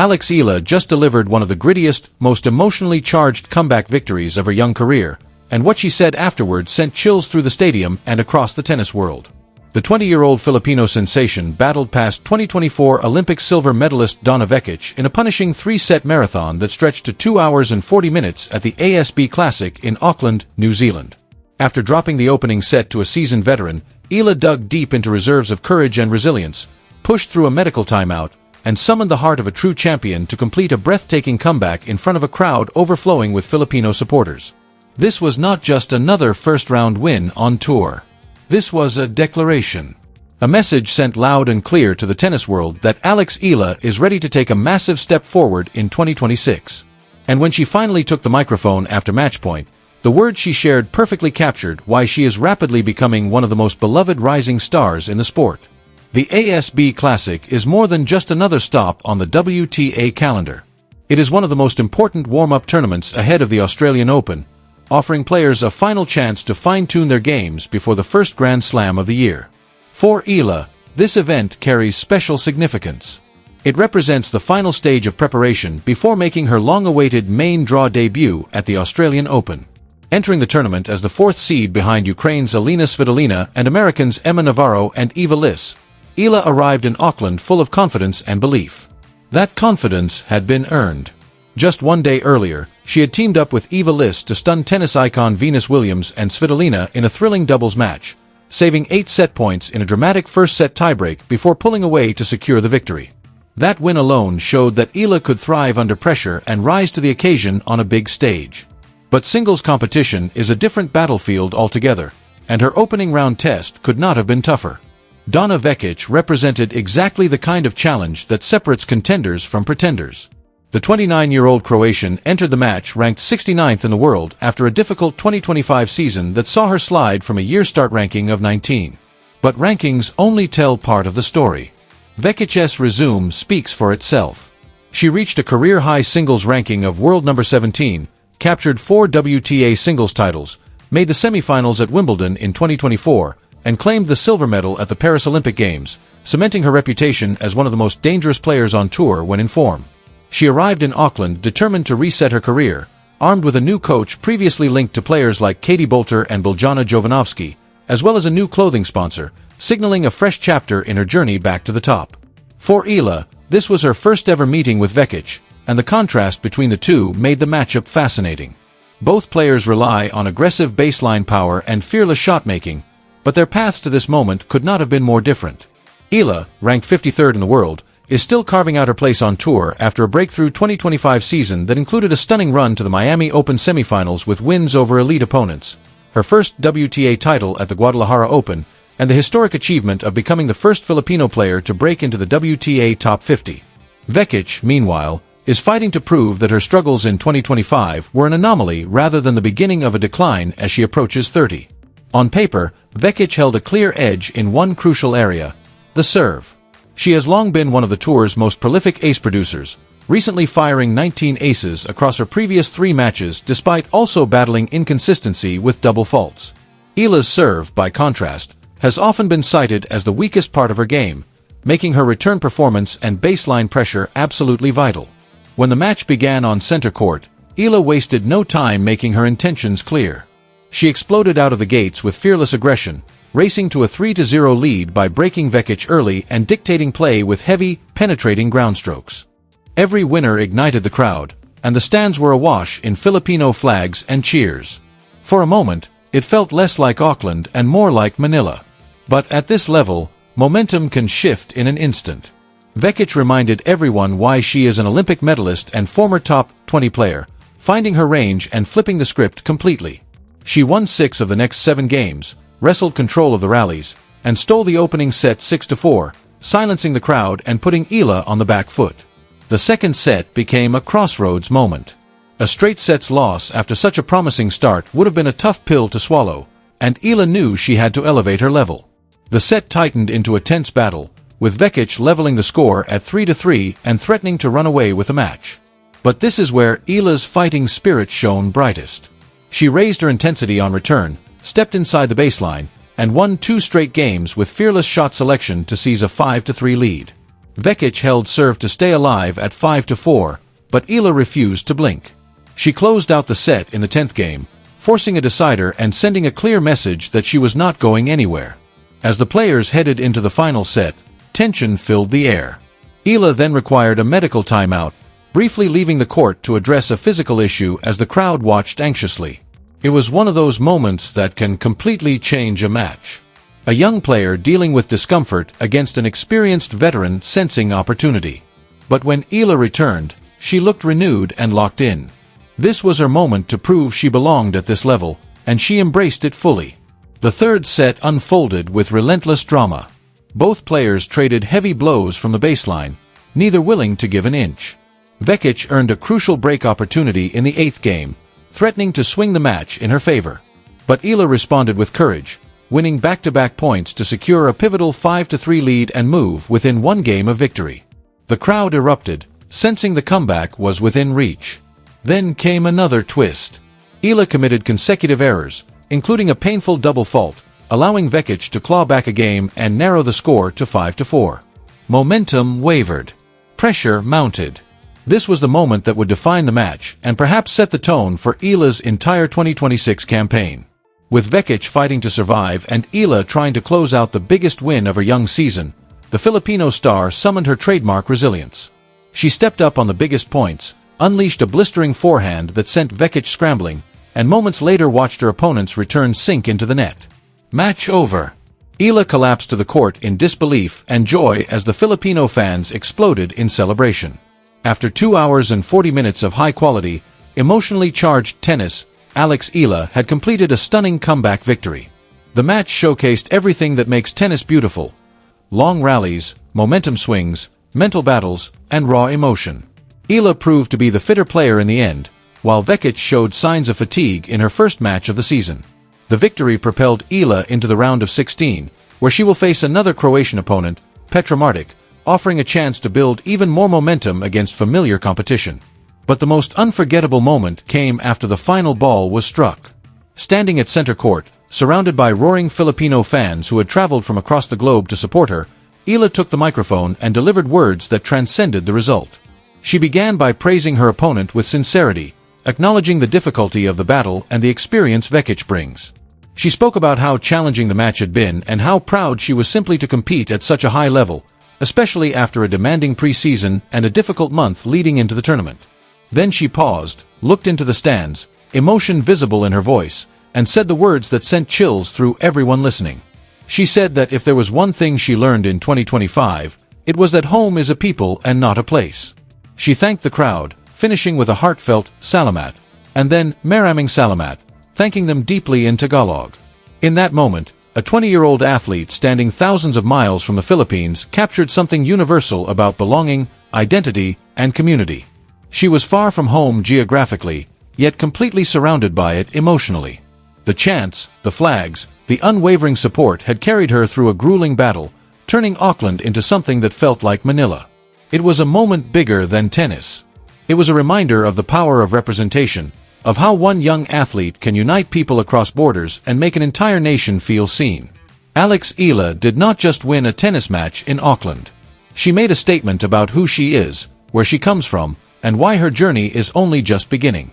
Alex Eala just delivered one of the grittiest, most emotionally charged comeback victories of her young career, and what she said afterwards sent chills through the stadium and across the tennis world. The 20-year-old Filipino sensation battled past 2024 Olympic silver medalist Donna Vekic in a punishing 3-set marathon that stretched to 2 hours and 40 minutes at the ASB Classic in Auckland, New Zealand. After dropping the opening set to a seasoned veteran, Eala dug deep into reserves of courage and resilience, pushed through a medical timeout, and summoned the heart of a true champion to complete a breathtaking comeback in front of a crowd overflowing with Filipino supporters. This was not just another first-round win on tour. This was a declaration. A message sent loud and clear to the tennis world that Alex Eala is ready to take a massive step forward in 2026. And when she finally took the microphone after match point, the words she shared perfectly captured why she is rapidly becoming one of the most beloved rising stars in the sport. The ASB Classic is more than just another stop on the WTA calendar. It is one of the most important warm-up tournaments ahead of the Australian Open, offering players a final chance to fine-tune their games before the first Grand Slam of the year. For Eala, this event carries special significance. It represents the final stage of preparation before making her long-awaited main draw debut at the Australian Open. Entering the tournament as the 4th seed behind Ukraine's Alina Svitolina and Americans Emma Navarro and Eva Liss, Eala arrived in Auckland full of confidence and belief. That confidence had been earned. Just one day earlier, she had teamed up with Eva Liss to stun tennis icon Venus Williams and Svitolina in a thrilling doubles match, saving 8 set points in a dramatic first-set tiebreak before pulling away to secure the victory. That win alone showed that Eala could thrive under pressure and rise to the occasion on a big stage. But singles competition is a different battlefield altogether, and her opening round test could not have been tougher. Donna Vekic represented exactly the kind of challenge that separates contenders from pretenders. The 29-year-old Croatian entered the match ranked 69th in the world after a difficult 2025 season that saw her slide from a year start ranking of 19. But rankings only tell part of the story. Vekic's resume speaks for itself. She reached a career-high singles ranking of world number 17, captured 4 WTA singles titles, made the semifinals at Wimbledon in 2024, and claimed the silver medal at the Paris Olympic Games, cementing her reputation as one of the most dangerous players on tour when in form. She arrived in Auckland determined to reset her career, armed with a new coach previously linked to players like Katie Boulter and Biljana Jovanovski, as well as a new clothing sponsor, signaling a fresh chapter in her journey back to the top. For Eala, this was her first ever meeting with Vekic, and the contrast between the two made the matchup fascinating. Both players rely on aggressive baseline power and fearless shot-making, but their paths to this moment could not have been more different. Eala, ranked 53rd in the world, is still carving out her place on tour after a breakthrough 2025 season that included a stunning run to the Miami Open semifinals with wins over elite opponents, her first WTA title at the Guadalajara Open, and the historic achievement of becoming the first Filipino player to break into the WTA top 50. Vekic, meanwhile, is fighting to prove that her struggles in 2025 were an anomaly rather than the beginning of a decline as she approaches 30. On paper, Vekic held a clear edge in one crucial area: the serve. She has long been one of the tour's most prolific ace producers, recently firing 19 aces across her previous 3 matches despite also battling inconsistency with double faults. Eala's serve, by contrast, has often been cited as the weakest part of her game, making her return performance and baseline pressure absolutely vital. When the match began on center court, Eala wasted no time making her intentions clear. She exploded out of the gates with fearless aggression, racing to a 3-0 lead by breaking Vekic early and dictating play with heavy, penetrating ground strokes. Every winner ignited the crowd, and the stands were awash in Filipino flags and cheers. For a moment, it felt less like Auckland and more like Manila. But at this level, momentum can shift in an instant. Vekic reminded everyone why she is an Olympic medalist and former top 20 player, finding her range and flipping the script completely. She won 6 of the next 7 games, wrestled control of the rallies, and stole the opening set 6-4, silencing the crowd and putting Eala on the back foot. The second set became a crossroads moment. A straight sets loss after such a promising start would have been a tough pill to swallow, and Eala knew she had to elevate her level. The set tightened into a tense battle, with Vekic leveling the score at 3-3 and threatening to run away with the match. But this is where Eala's fighting spirit shone brightest. She raised her intensity on return, stepped inside the baseline, and won 2 straight games with fearless shot selection to seize a 5-3 lead. Vekic held serve to stay alive at 5-4, but Eala refused to blink. She closed out the set in the 10th game, forcing a decider and sending a clear message that she was not going anywhere. As the players headed into the final set, tension filled the air. Eala then required a medical timeout, briefly leaving the court to address a physical issue as the crowd watched anxiously. It was one of those moments that can completely change a match. A young player dealing with discomfort against an experienced veteran sensing opportunity. But when Eala returned, she looked renewed and locked in. This was her moment to prove she belonged at this level, and she embraced it fully. The third set unfolded with relentless drama. Both players traded heavy blows from the baseline, neither willing to give an inch. Vekic earned a crucial break opportunity in the 8th game, threatening to swing the match in her favor. But Eala responded with courage, winning back-to-back points to secure a pivotal 5-3 lead and move within one game of victory. The crowd erupted, sensing the comeback was within reach. Then came another twist. Eala committed consecutive errors, including a painful double fault, allowing Vekic to claw back a game and narrow the score to 5-4. Momentum wavered. Pressure mounted. This was the moment that would define the match and perhaps set the tone for Eala's entire 2026 campaign. With Vekic fighting to survive and Eala trying to close out the biggest win of her young season, the Filipino star summoned her trademark resilience. She stepped up on the biggest points, unleashed a blistering forehand that sent Vekic scrambling, and moments later watched her opponent's return sink into the net. Match over. Eala collapsed to the court in disbelief and joy as the Filipino fans exploded in celebration. After 2 hours and 40 minutes of high-quality, emotionally charged tennis, Alex Eala had completed a stunning comeback victory. The match showcased everything that makes tennis beautiful: long rallies, momentum swings, mental battles, and raw emotion. Eala proved to be the fitter player in the end, while Vekic showed signs of fatigue in her first match of the season. The victory propelled Eala into the round of 16, where she will face another Croatian opponent, Petra Martic, offering a chance to build even more momentum against familiar competition. But the most unforgettable moment came after the final ball was struck. Standing at center court, surrounded by roaring Filipino fans who had traveled from across the globe to support her, Eala took the microphone and delivered words that transcended the result. She began by praising her opponent with sincerity, acknowledging the difficulty of the battle and the experience Vekic brings. She spoke about how challenging the match had been and how proud she was simply to compete at such a high level, especially after a demanding pre-season and a difficult month leading into the tournament. Then she paused, looked into the stands, emotion visible in her voice, and said the words that sent chills through everyone listening. She said that if there was one thing she learned in 2025, it was that home is a people and not a place. She thanked the crowd, finishing with a heartfelt "Salamat," and then "Maraming salamat," thanking them deeply in Tagalog. In that moment, a 20-year-old athlete standing thousands of miles from the Philippines captured something universal about belonging, identity, and community. She was far from home geographically, yet completely surrounded by it emotionally. The chants, the flags, the unwavering support had carried her through a grueling battle, turning Auckland into something that felt like Manila. It was a moment bigger than tennis. It was a reminder of the power of representation, of how one young athlete can unite people across borders and make an entire nation feel seen. Alex Eala did not just win a tennis match in Auckland. She made a statement about who she is, where she comes from, and why her journey is only just beginning.